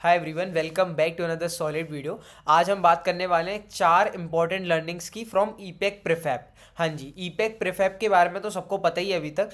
Hi everyone, welcome back to another solid video. आज हम बात करने वाले हैं 4 इंपॉर्टेंट लर्निंग्स की फ्रॉम ईपेक प्रीफैब। हाँ जी, ईपेक प्रीफैब के बारे में तो सबको पता ही है अभी तक।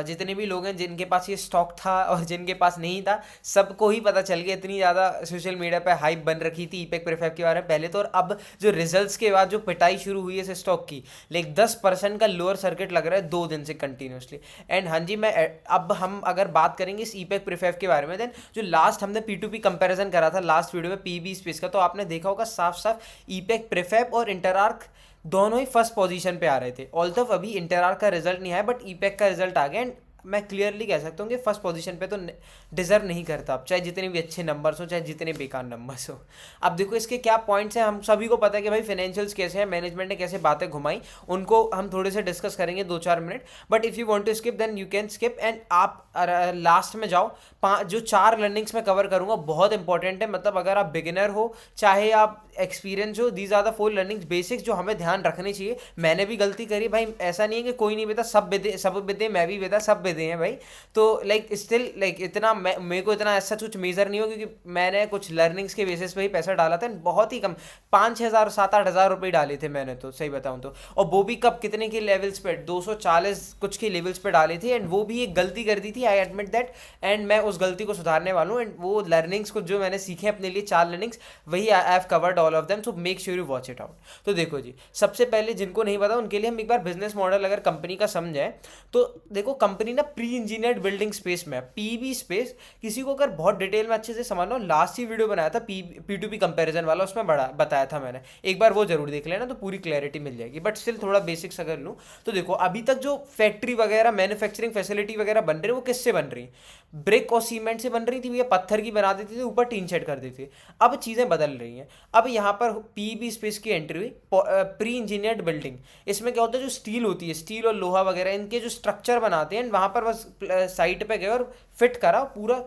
जितने भी लोग हैं जिनके पास ये स्टॉक था और जिनके पास नहीं था, सबको ही पता चल गया। इतनी ज़्यादा सोशल मीडिया पे हाइप बन रखी थी ईपेक प्रीफैब के बारे में पहले तो, और अब जो रिजल्ट्स के बाद जो पिटाई शुरू हुई है इस स्टॉक की, 10% का लोअर सर्किट लग रहा है 2 दिन से कंटिन्यूसली। एंड हाँ जी, अब हम अगर बात करेंगे इस ईपेक प्रीफैब के बारे में, देन जो लास्ट हमने P2P कंपैरिजन करा था लास्ट वीडियो में पीबी स्पेस का, तो आपने देखा होगा साफ साफ ईपेक प्रीफैब और इंटरआर्क दोनों ही फर्स्ट पोजीशन पे आ रहे थे। ऑल्दो अभी इंटरआर्क का रिजल्ट नहीं आया, बट ईपेक का रिजल्ट आ गया। एंड मैं क्लियरली कह सकता हूँ कि फर्स्ट पोजीशन पे तो डिजर्व नहीं करता अब, चाहे जितने भी अच्छे नंबर्स हो चाहे जितने बेकार नंबर्स हो। अब देखो इसके क्या पॉइंट्स हैं, हम सभी को पता है कि भाई फाइनेंशियल्स कैसे हैं, मैनेजमेंट ने कैसे बातें घुमाई, उनको हम थोड़े से डिस्कस करेंगे 2-4 minute. But if you want to skip then you can skip. And आप लास्ट में जाओ, जो 4 लर्निंग्स मैं कवर करूंगा बहुत इंपॉर्टेंट है। मतलब अगर आप बिगिनर हो चाहे आप एक्सपीरियंस हो, these are the 4 learnings basics जो हमें ध्यान रखनी चाहिए। मैंने भी गलती करी भाई, ऐसा नहीं है कि कोई नहीं बेटा, सब विदे, मैं भी बेटा, सब विदे हैं भाई। तो स्टिल इतना मेरे को इतना ऐसा कुछ मेजर नहीं हो, क्योंकि मैंने कुछ लर्निंग्स के बेसिस पे ही पैसा डाला था। बहुत ही कम, 5-6 हज़ार 7-8 हज़ार रुपये डाले थे मैंने, तो सही बताऊं तो। और वो भी कब, कितने के लेवल्स पे, 240 कुछ के लेवल्स पे डाले थे। एंड वो भी एक गलती कर दी थी, आई एडमिट दैट। एंड मैं उस गलती को सुधारने वाला हूँ। एंड वो लर्निंग्स को जो मैंने सीखे अपने लिए, 4 लर्निंग्स, वही I have covered all of them, so make sure you watch it out. तो देखो जी, सबसे पहले जिनको नहीं पता उनके लिए हम एक बार बिजनेस मॉडल अगर कंपनी का समझें, तो देखो कंपनी ना प्री इंजीनियर्ड बिल्डिंग स्पेस में, पीबी स्पेस। किसी को अगर बहुत डिटेल में अच्छे से समझना हो, लास्ट ही वीडियो बनाया था P2P कंपैरिजन वाला, उसमें बड़ा बताया था मैंने, एक बार वो जरूर देख लेना तो पूरी क्लैरिटी मिल जाएगी। बट स्टिल थोड़ा बेसिक्स अगर लूँ तो देखो, अभी तक जो फैक्ट्री वगैरह, मैन्युफैक्चरिंग फैसिलिटी वगैरह बन रही है वो किससे बन रही, ब्रिक और सीमेंट से बन रही थी भैया, पत्थर की बना देती थी, ऊपर टीन शेड कर देती थी। अब चीज़ें बदल रही हैं। अब यहाँ पर पीबी स्पेस की एंट्री हुई, प्री इंजीनियर्ड बिल्डिंग। इसमें क्या होता है, जो स्टील होती है, स्टील और लोहा वगैरह, इनके जो स्ट्रक्चर बनाते हैं, वहाँ पर बस साइट पे गए और फिट करा पूरा,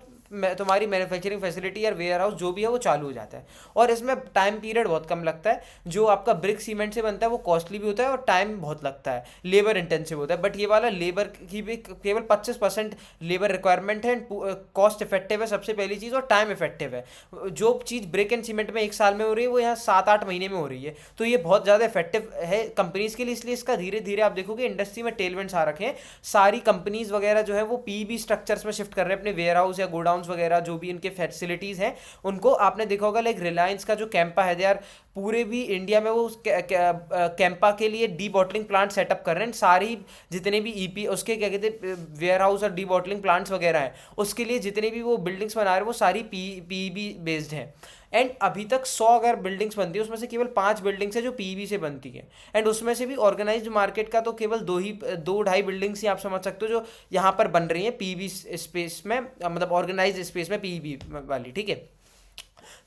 तुम्हारी मैन्युफैक्चरिंग फैसिलिटी या वेयर हाउस जो भी है वो चालू हो जाता है। और इसमें टाइम पीरियड बहुत कम लगता है। जो आपका ब्रिक सीमेंट से बनता है वो कॉस्टली भी होता है और टाइम बहुत लगता है, लेबर इंटेंसिव होता है। बट ये वाला लेबर की भी केवल 25% लेबर रिक्वायरमेंट है, कॉस्ट इफेक्टिव है सबसे पहली चीज़, और टाइम इफेक्टिव है। जो चीज़ ब्रिक एंड सीमेंट में 1 साल में हो रही है वो यहाँ 7-8 महीने में हो रही है। तो ये बहुत ज़्यादा इफेक्टिव है कंपनीज के लिए। इसलिए इसका धीरे धीरे आप देखोगे इंडस्ट्री में टेलमेंट्स आ रखे हैं। सारी कंपनीज वगैरह जो है वो पीबी स्ट्रक्चर्स में शिफ्ट कर रहे हैं, अपने वेयर हाउस या गोडाउन वगैरह जो भी इनके फैसिलिटीज़ हैं उनको। आपने देखा होगा रिलायंस का जो कैंपा है, यार पूरे भी इंडिया में वो कैंपा के लिए डी बॉटलिंग प्लांट सेटअप कर रहे हैं। सारी जितने भी ईपी उसके क्या कहते हैं वेयर हाउस और डी बॉटलिंग प्लांट्स वगैरह हैं, उसके लिए जितने भी वो बिल्डिंग्स बना रहे हैं वो सारी पीबी बेस्ड हैं। एंड अभी तक 100 अगर बिल्डिंग्स बनती है, उसमें से केवल 5 बिल्डिंग्स है जो पीवी से बनती है। एंड उसमें से भी ऑर्गेनाइज्ड मार्केट का तो केवल 2-2.5 बिल्डिंग्स ही आप समझ सकते हो जो यहाँ पर बन रही हैं पीवी स्पेस में, मतलब ऑर्गेनाइज्ड स्पेस में पीवी वाली, ठीक है।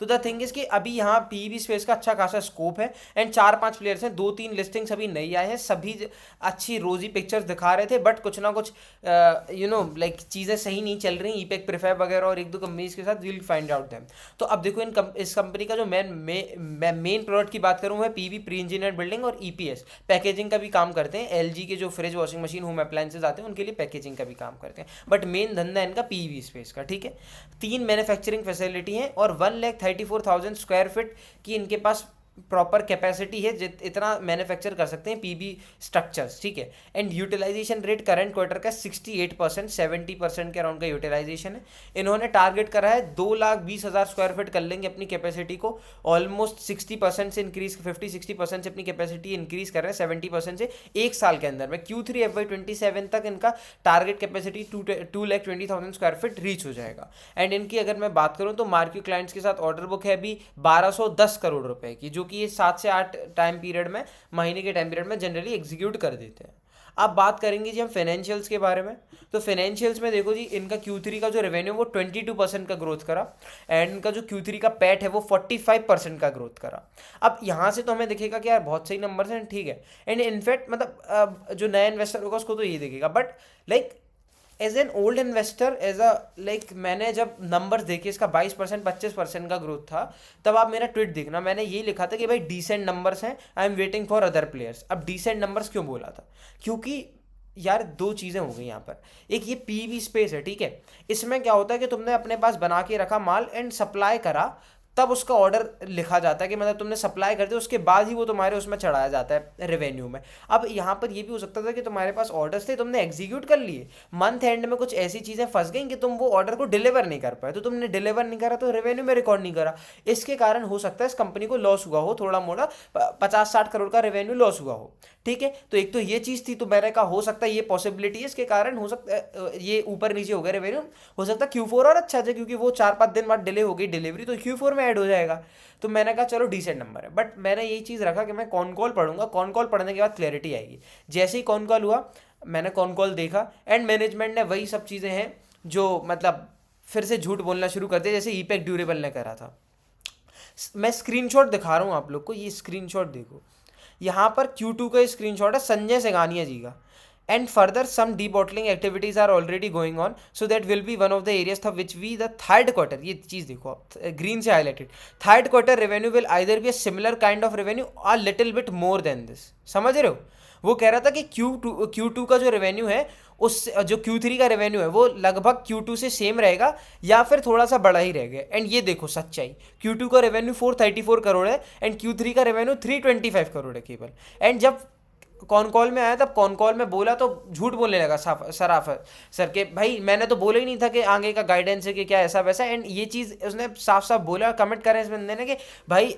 तो द थिंग इज कि अभी यहाँ पीवी स्पेस का अच्छा खासा स्कोप है। एंड 4-5 प्लेयर्स हैं, 2-3 लिस्टिंग्स अभी नई आए हैं, सभी अच्छी रोजी पिक्चर्स दिखा रहे थे। बट कुछ ना कुछ चीज़ें सही नहीं चल रही ईपेक प्रीफैब वगैरह और 1-2 कंपनीज के साथ, विल फाइंड आउट दैम। तो अब देखो इस कंपनी का जो मेन प्रोडक्ट की बात करूँ, है पीवी प्री इंजीनियर्ड बिल्डिंग और ईपीएस पैकेजिंग का भी काम करते हैं। एलजी के जो fridge, washing machine, home appliances आते हैं उनके लिए पैकेजिंग का भी काम करते हैं। बट मेन धंधा इनका पीवी स्पेस का, ठीक है। 3 मैन्युफैक्चरिंग फैसिलिटी हैं और 1,34,000 स्क्वायर फीट की इनके पास प्रॉपर कैपेसिटी है, इतना मैन्युफैक्चर कर सकते हैं पीबी स्ट्रक्चर्स, ठीक है। And utilization rate current quarter का 68%, 70% के अराउंड का यूटिलाइजेशन है। इन्होंने टारगेट करा है 2,20,000 स्क्वायर फीट कर लेंगे अपनी कैपेसिटी को, ऑलमोस्ट 60% से इंक्रीज, 50-60% से अपनी कैपेसिटी इंक्रीज कर रहे हैं 70% से 1 साल के अंदर में। Q3 FY27 तक इनका target capacity 2,20,000 square feet reach हो जाएगा। एंड इनकी अगर मैं बात करूँ तो मार्केट क्लाइंट्स के साथ ऑर्डर बुक है अभी 1,210 करोड़ रुपए की, जो कि ये 7 से 8 टाइम पीरियड में, महीने के टाइम पीरियड में जनरली एग्जीक्यूट कर देते हैं। अब बात करेंगे जी हम फाइनेंशियल्स के बारे में। तो फाइनेंशियल्स में देखो जी, इनका Q3 का जो रेवेन्यू वो 22% का ग्रोथ करा। एंड इनका जो Q3 का पैट है वो 45% का ग्रोथ करा। अब यहाँ से तो हमें दिखेगा कि यार बहुत सही नंबर्स हैं, ठीक है। एंड इनफैक्ट मतलब जो नया इन्वेस्टर होगा उसको तो ये दिखेगा। But as an old investor, मैंने जब नंबर्स देखे इसका 22% 25% का ग्रोथ था, तब आप मेरा ट्वीट देखना, मैंने ये लिखा था कि भाई डिसेंट नंबर्स हैं, I am waiting for other players. अब डिसेंट नंबर्स क्यों बोला था, क्योंकि यार दो चीज़ें हो गई यहाँ पर। एक ये पीवी स्पेस है, ठीक है। इसमें क्या होता है कि तुमने अपने पास बना के रखा माल एंड सप्लाई करा, तब उसका ऑर्डर लिखा जाता है कि मतलब तुमने सप्लाई कर दिया, उसके बाद ही वो तुम्हारे उसमें चढ़ाया जाता है रेवेन्यू में। अब यहाँ पर ये भी हो सकता था कि तुम्हारे पास ऑर्डर्स थे, तुमने एग्जीक्यूट कर लिए, मंथ एंड में कुछ ऐसी चीज़ें फंस गई कि तुम वो ऑर्डर को डिलीवर नहीं कर पाए, तो तुमने डिलीवर नहीं करा तो रेवेन्यू में रिकॉर्ड नहीं करा। इसके कारण हो सकता है इस कंपनी को लॉस हुआ हो, थोड़ा मोड़ा 50-60 करोड़ का रेवेन्यू लॉस हुआ हो, ठीक है। तो एक तो ये चीज़ थी, तो मैंने कहा हो सकता है ये पॉसिबिलिटी है, इसके कारण हो सकता है ये ऊपर नीचे हो गया रेवेन्यू। हो सकता है Q4 और अच्छा जाए, क्योंकि वो 4-5 दिन बाद डिले हो गई डिलीवरी, तो Q4 में ऐड हो जाएगा। तो मैंने कहा चलो डिसेंट नंबर है, बट मैंने यही चीज़ रखा कि मैं कॉन कॉल पढ़ूंगा, कॉन कॉल पढ़ने के बाद क्लैरिटी आएगी। जैसे ही कॉन कॉल हुआ, मैंने कॉन कॉल देखा एंड मैनेजमेंट ने वही सब चीज़ें हैं जो मतलब फिर से झूठ बोलना शुरू कर दिया, जैसे ईपैक ड्यूरेबल ने करा था। मैं स्क्रीनशॉट दिखा रहा हूँ आप लोग को, ये स्क्रीनशॉट देखो, यहाँ पर Q2 का स्क्रीनशॉट है संजय सिंघानिया जी का। And further some de bottling activities are already going on, so that will be one of the areas था which we the third quarter, ये चीज़ देखो आप ग्रीन से highlighted, third quarter revenue will either be a similar kind of revenue or little bit more than this. समझ रहे हो? वो कह रहा था कि Q2 का जो रेवेन्यू है, उस जो Q3 का रेवेन्यू है वो लगभग Q2 से सेम रहेगा या फिर थोड़ा सा बड़ा ही रहेगा। एंड ये देखो सच्चाई, Q2 का रेवेन्यू 434 करोड़ है एंड Q3 का रेवेन्यू 325 करोड़ है केवल। एंड जब कॉन कॉल में आया, तब कॉन कॉल में बोला तो झूठ बोलने लगा सराफत सर के, भाई मैंने तो बोला ही नहीं था कि आगे का गाइडेंस है कि क्या ऐसा वैसा। एंड ये चीज़ उसने साफ साफ बोला, कमेंट करें इस बंदे ने कि भाई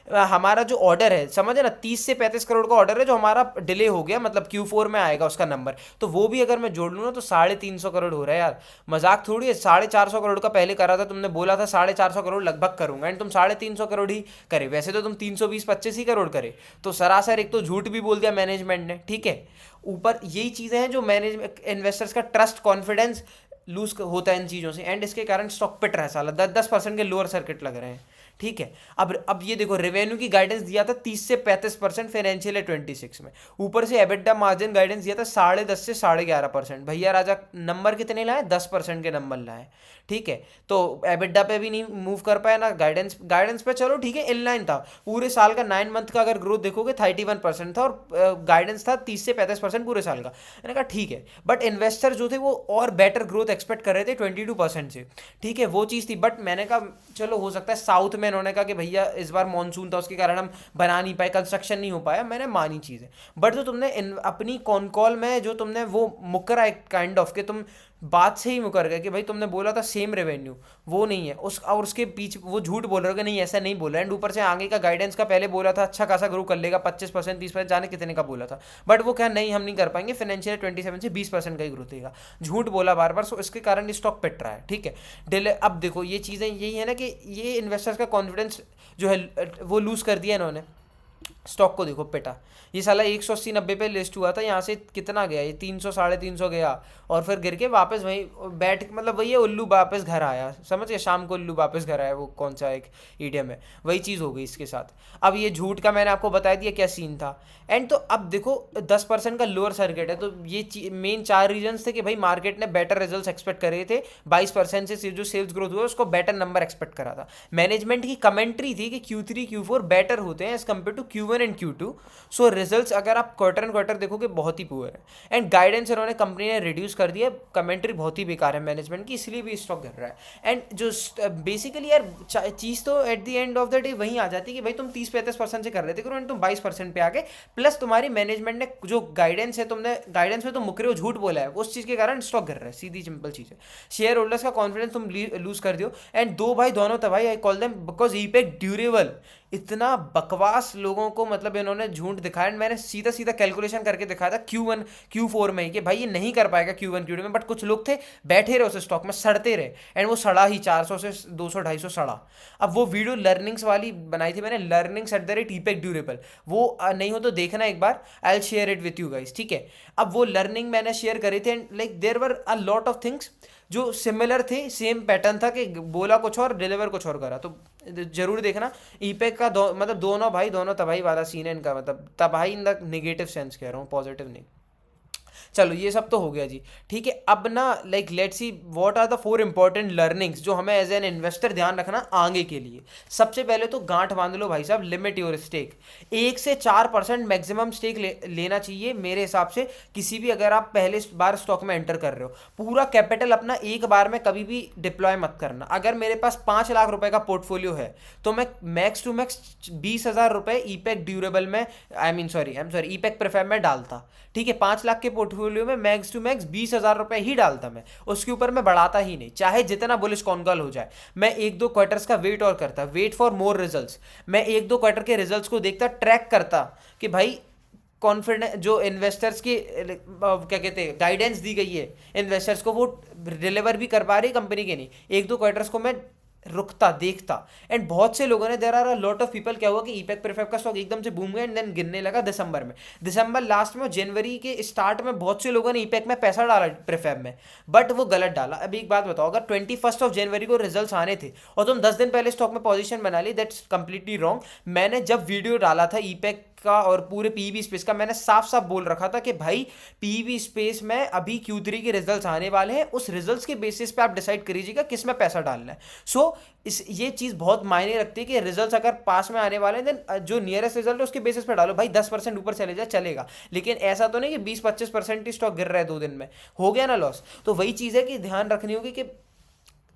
हमारा जो ऑर्डर है, समझे ना, 30 से 35 करोड़ का ऑर्डर है जो हमारा डिले हो गया, मतलब Q4 में आएगा उसका नंबर, तो वो भी अगर मैं जोड़ लूँ ना तो 350 करोड़ हो रहा है यार। मजाक थोड़ी है, 450 करोड़ का पहले करा था तुमने, बोला था 450 करोड़ लगभग करूंगा, एंड तुम 350 करोड़ ही करे। वैसे तो तुम 320-25 ही करोड़ करे, तो सरासर एक तो झूठ भी बोल दिया मैनेजमेंट ने, ठीक है। ऊपर यही चीज़ें हैं जो मैनेजमेंट इन्वेस्टर्स का ट्रस्ट कॉन्फिडेंस लूज होता है इन चीज़ों से, एंड इसके कारण स्टॉक पिट रहा है साला, 10-10% के लोअर सर्किट लग रहे हैं, ठीक है। अब ये देखो, रेवेन्यू की गाइडेंस दिया था 30 से 35% फाइनेंशियल है 26 में, ऊपर से एबिटा मार्जिन गाइडेंस दिया था 10.5 से 11.5%। भैया राजा नंबर कितने लाए? 10% के नंबर लाए, ठीक है। तो एबिटा पे भी नहीं मूव कर पाया ना, गाइडेंस पे चलो ठीक है इनलाइन था। पूरे साल का 9 मंथ का अगर ग्रोथ देखोगे 31% था, और गाइडेंस था 30 से 35% पूरे साल का। मैंने कहा ठीक है, बट इन्वेस्टर जो थे वो और बेटर ग्रोथ एक्सपेक्ट कर रहे थे 22% से, ठीक है, वो चीज़ थी। बट मैंने कहा चलो हो सकता है साउथ में इन्होंने कहा कि भैया इस बार मानसून था उसके कारण हम बना नहीं पाए, कंस्ट्रक्शन नहीं हो पाया, मैंने मानी चीज़ें। बट जो तुमने अपनी कॉन कॉल में जो तुमने वो मुकरा एक काइंड ऑफ के तुम बात से ही मुकर गए कि भाई तुमने बोला था सेम रेवेन्यू, वो नहीं है उस, और उसके पीछे वो झूठ बोल रहे हो कि नहीं ऐसा नहीं बोला। एंड ऊपर से आगे का गाइडेंस का पहले बोला था अच्छा खासा ग्रो कर लेगा, 25% 30% जाने कितने का बोला था, बट वो क्या नहीं हम नहीं कर पाएंगे, फाइनेंशियल 27 से 20% का ही ग्रोथ देगा, झूठ बोला बार बार। सो इसके कारण स्टॉक पिट रहा है, ठीक है। डिले, अब देखो ये चीज़ें यही है ना कि ये इन्वेस्टर्स का कॉन्फिडेंस जो है वो लूज़ कर दिया इन्होंने, स्टॉक को देखो पिटा। ये साला 180-90 पे लिस्ट हुआ था, यहाँ से कितना गया, ये 300-350 गया, और फिर गिर के वापस वहीं बैठ, मतलब वही है उल्लू वापस घर आया, समझ गए, शाम को उल्लू वापस घर आया, वो कौन सा एक ईडियम है, वही चीज़ हो गई इसके साथ। अब ये झूठ का मैंने आपको बता दिया क्या सीन था। एंड तो अब देखो 10% का लोअर सर्किट है, तो ये मेन 4 रीजन्स थे कि भाई मार्केट ने बेटर रिजल्ट एक्सपेक्ट करे थे, 22% से जो सेल्स ग्रोथ हुआ उसको बेटर नंबर एक्सपेक्ट करा था। मैनेजमेंट की कमेंट्री थी कि Q3 Q4 बेटर होते हैं as compare to Q1 and Q2। So results अगर आप क्वार्टर एंड क्वार्टर देखोगे बहुत ही पुअर है, एंड गाइडेंस इन्होंने कंपनी ने रिड्यूस कर दिया, कमेंट्री बहुत ही बेकार है मैनेजमेंट की, इसलिए भी स्टॉक गिर रहा है। एंड जो बेसिकली यार चीज़ तो at the end of the day वहीं आ जाती है कि भाई तुम 30-35% से कर रहे थे करो, एंड तुम 22% पे आ गए, प्लस तुम्हारी मैनेजमेंट ने जो गाइडेंस है, तुमने गाइडेंस में तुम मुकरे हो, झूठ बोला है, उस चीज़ के कारण स्टॉक गिर रहा है, सीधी सिंपल चीज़ है। शेयर होल्डर्स का कॉन्फिडेंस तुम लूज कर दियो, एंड दो भाई दोनों तबाही, I call them because EPACK durable. इतना बकवास लोगों को मतलब इन्होंने झूठ दिखाया, एंड मैंने सीधा सीधा कैलकुलेशन करके दिखाया था Q1 Q4 में ही कि भाई ये नहीं कर पाएगा Q1 Q2 में, बट कुछ लोग थे बैठे रहे उस स्टॉक में, सड़ते रहे, एंड वो सड़ा ही 400 से 200-250 सड़ा। अब वो वीडियो लर्निंग्स वाली बनाई थी मैंने, learnings at the rate Epack durable, वो नहीं हो तो देखना एक बार, I will share it with you guys, ठीक है। अब वो लर्निंग मैंने शेयर करी थी, and like there were a lot of things जो सिमिलर थे, सेम पैटर्न था कि बोला कुछ और डिलीवर कुछ और करा, तो जरूर देखना। ईपैक का मतलब दोनों भाई दोनों तबाही वाला सीन है इनका, मतलब तबाही इन द नेगेटिव सेंस कह रहा हूँ, पॉजिटिव नहीं। चलो ये सब तो हो गया जी। ठीक है, अब ना like let's see what are the 4 important learnings जो हमें एज एन इन्वेस्टर ध्यान रखना आगे के लिए। सबसे पहले तो गांठ बांध लो भाई साहब, लिमिट योर स्टेक। 1 से 4% मैक्सिमम स्टेक लेना चाहिए मेरे हिसाब से। किसी भी, अगर आप पहले बार स्टॉक में एंटर कर रहे हो, पूरा कैपिटल अपना एक बार में कभी भी डिप्लॉय मत करना। अगर मेरे पास 5 लाख रुपए का पोर्टफोलियो है तो मैं मैक्स टू मैक्स 20,000 रुपए ईपैक ड्यूरेबल में, आई एम सॉरी ईपैक प्रेफेब में डालता। ठीक है, 5 लाख के पोर्टफोलियो में मैक्स टू मैक्स 20,000 रुपए ही डालता मैं, उसके ऊपर मैं बढ़ाता ही नहीं, चाहे जितना बुलिश कॉन्कॉल हो जाए। मैं 1-2 क्वार्टर्स का वेट और करता, वेट फॉर मोर रिजल्ट्स। मैं 1-2 क्वार्टर के रिजल्ट्स को देखता, ट्रैक करता कि भाई कॉन्फिडेंस जो इन्वेस्टर्स की क्या कहते हैं गाइडेंस दी गई है इन्वेस्टर्स को, वो डिलीवर भी कर पा रही कंपनी के नहीं। 1-2 क्वार्टर्स को मैं रुकता, देखता। एंड बहुत से लोगों ने, there are a lot of people, क्या हुआ कि ईपैक प्रेफेब का स्टॉक एकदम से बूम गया एंड देन गिरने लगा दिसंबर में। दिसंबर लास्ट में, जनवरी के स्टार्ट में बहुत से लोगों ने ईपैक में पैसा डाला प्रेफेब में, बट वो गलत डाला। अभी एक बात बताओ, अगर 21 जनवरी को रिजल्ट्स आने थे और तुम 10 दिन पहले स्टॉक में पोजीशन बना ली, दैट्स कंप्लीटली रॉन्ग। मैंने जब वीडियो डाला था ईपैक का और पूरे पीवी स्पेस का, मैंने साफ साफ बोल रखा था कि भाई पीवी स्पेस में अभी Q3 के रिजल्ट्स आने वाले हैं, उस रिजल्ट्स के बेसिस पे आप डिसाइड करिएगा किस में पैसा डालना है। सो ये चीज बहुत मायने रखती है कि रिजल्ट्स अगर पास में आने वाले हैं, देन जो नियरेस्ट रिजल्ट है उसके बेसिस पे डालो। भाई 10% ऊपर चले जाए चलेगा, लेकिन ऐसा तो नहीं कि 20-25% ही स्टॉक गिर रहा है 2 दिन में, हो गया ना लॉस। तो वही चीज है कि ध्यान रखनी होगी कि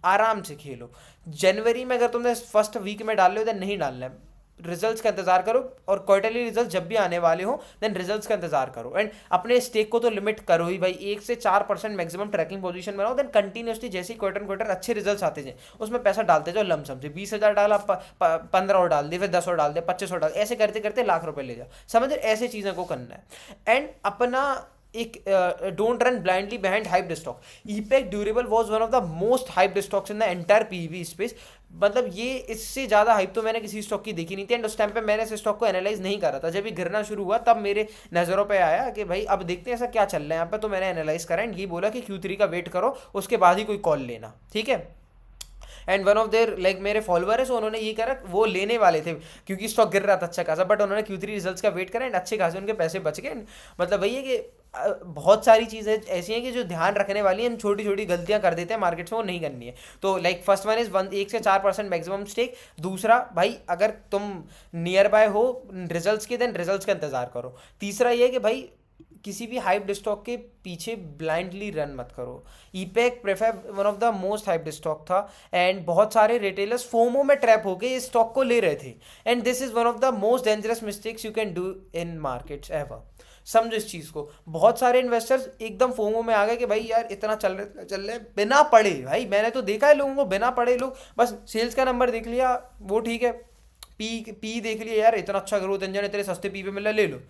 आराम से खेलो। जनवरी में अगर तुमने फर्स्ट वीक में डाल लो, देन नहीं डालना है, रिजल्ट्स का इंतजार करो। और क्वार्टरली रिजल्ट जब भी आने वाले हो, देन रिजल्ट्स का इंतजार करो। एंड अपने स्टेक को तो लिमिट करो ही भाई, 1 से 4% मैक्सिमम ट्रैकिंग पोजीशन बनाओ। देन कंटिन्यूसली जैसे ही क्वार्टर अच्छे रिजल्ट्स आते जाए, उसमें पैसा डालते जाओ लमसम से। 20,000 डाला, 15 और डाल दिए, फिर 10 और डाल दिए, 25 और डाल, ऐसे करते करते लाख रुपए ले जाओ। समझ, ऐसे चीज़ों को करना है। एंड अपना एक don't run blindly behind hyped stock. EPACK durable was one of the most hyped stocks in the entire PV space. मतलब ये, इससे ज़्यादा हाइप तो मैंने किसी स्टॉक की देखी नहीं थी। एंड उस टाइम पे मैंने इस स्टॉक को एनालाइज नहीं करा था, जब ये गिरना शुरू हुआ तब मेरे नज़रों पे आया कि भाई अब देखते हैं ऐसा क्या चल रहा है यहाँ पे। तो मैंने एनालाइज करा एंड ये बोला कि Q3 का वेट करो, उसके बाद ही कोई कॉल लेना, ठीक है। And one of their like मेरे फॉलोअर है, सो उन्होंने ये करा, वो लेने वाले थे क्योंकि स्टॉक गिर रहा था अच्छा खासा, बट उन्होंने Q3 रिजल्ट्स का वेट करा एंड अच्छे खासे उनके पैसे बच गए। मतलब वही है कि बहुत सारी चीज़ें ऐसी हैं कि जो ध्यान रखने वाली हैं, छोटी छोटी गलतियां कर देते हैं मार्केट्स में, वो नहीं करनी है। तो लाइक फर्स्ट वन इज 1 से 4% मैक्सिमम स्टेक। दूसरा भाई, अगर तुम नियर बाय हो रिजल्ट्स के, देन रिजल्ट्स का इंतजार करो। तीसरा ये है कि भाई किसी भी हाइप्ड स्टॉक के पीछे ब्लाइंडली रन मत करो। Epack prefab one of the most hyped stock था एंड बहुत सारे रिटेलर्स फोमो में ट्रैप होके इस स्टॉक को ले रहे थे। And this is one of the most dangerous mistakes you can do in markets ever. समझो इस चीज़ को। बहुत सारे इन्वेस्टर्स एकदम फोमो में आ गए कि भाई यार इतना चल रहे बिना पढ़े। भाई मैंने तो देखा है लोगों को, बिना पढ़े लोग बस सेल्स का नंबर देख लिया, वो ठीक है, पी देख लिया, यार इतना अच्छा ग्रोथ इंजन है, तेरे सस्ते पी पे मिल रहा, ले लो।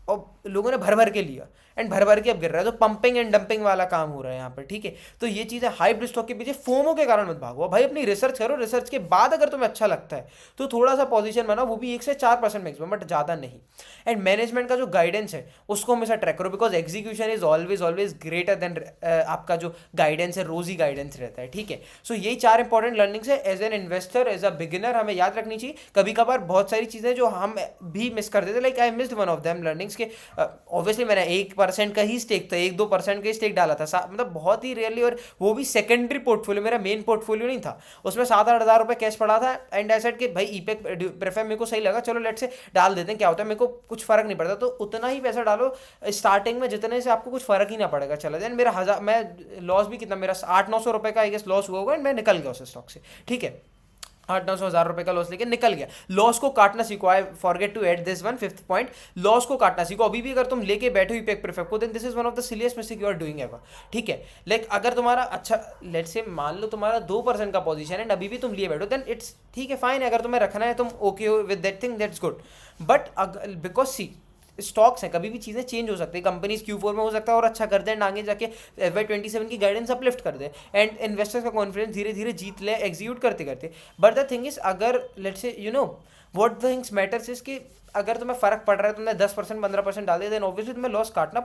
और लोगों ने भर भर के लिया एंड भर भर के अब गिर रहा है। तो पंपिंग एंड डंपिंग वाला काम हो रहा है यहाँ पर, ठीक है। तो ये चीज़ है, हाइब्रिड स्टॉक के पीछे फोमो के कारण मत भागो भाई, अपनी रिसर्च करो। रिसर्च के बाद अगर तुम्हें अच्छा लगता है तो थोड़ा सा पोजीशन बनाओ, वो भी 1 से 4% मैक्सिमम, बट ज़्यादा नहीं। एंड मैनेजमेंट का जो गाइडेंस है उसको हमेशा ट्रैक करो, because execution is always greater than आपका जो गाइडेंस है, रोजी गाइडेंस रहता है, ठीक है। सो यही 4 इंपॉर्टेंट लर्निंग्स है as an investor, as a beginner हमें याद रखनी चाहिए। कभी कभार बहुत सारी चीज़ें जो हम भी मिस कर देते, like I missed one of them learnings के ऑब्वियसली मैंने 1% का ही स्टेक था, 1-2% का ही स्टेक डाला था, मतलब बहुत ही रेयरली, और वो भी सेकेंडरी पोर्टफोलियो, मेरा मेन पोर्टफोलियो नहीं था। उसमें 7-8 हज़ार रुपये कैश पड़ा था एंड आई सेड कि भाई ईपैक प्रेफेब मेरे को सही लगा, चलो लेट से डाल देते हैं, क्या होता है, मेरे को कुछ फर्क नहीं पड़ता। तो उतना ही पैसा डालो स्टार्टिंग में जितने से आपको कुछ फर्क ही ना पड़ेगा। चला देन मेरा मैं लॉस भी कितना, मेरा 800-900 रुपये का आई गेस लॉस हुआ होगा एंड मैं निकल गया उस स्टॉक से, ठीक है। 800-900 हज़ार रुपये का लॉस लेके निकल गया। लॉस को काटना सीखो। I forget to add this one, 5th point, loss को काटना सीखो। अभी भी अगर तुम लेके बैठो ईपैक प्रेफेब को, then this is one of the silliest mistake you are doing ever, ठीक है। लाइक अगर तुम्हारा अच्छा, लेट्स से मान लो तुम्हारा 2% का पोजीशन है, अभी भी तुम लिए बैठो, देन इट्स ठीक है, फाइन है। अगर तुम्हें रखना है, तुम ओके हो with that thing, that's good. But because see stocks हैं, कभी भी चीज़ें चेंज हो सकती है। कंपनीज Q4 में हो सकता है और अच्छा कर दे एंड आगे जाके FY27 की गाइडेंस अपलिफ्ट कर दे एंड इन्वेस्टर्स का कॉन्फिडेंस धीरे धीरे जीत ले एग्जीक्यूट करते करते। बट द थिंग इज, अगर let's say you know what the things matters is कि अगर तुम्हें फर्क पड़ रहा है, तुमने 10% 15% डाल दिया, देन ऑब्वियसली तुम्हें लॉस काटना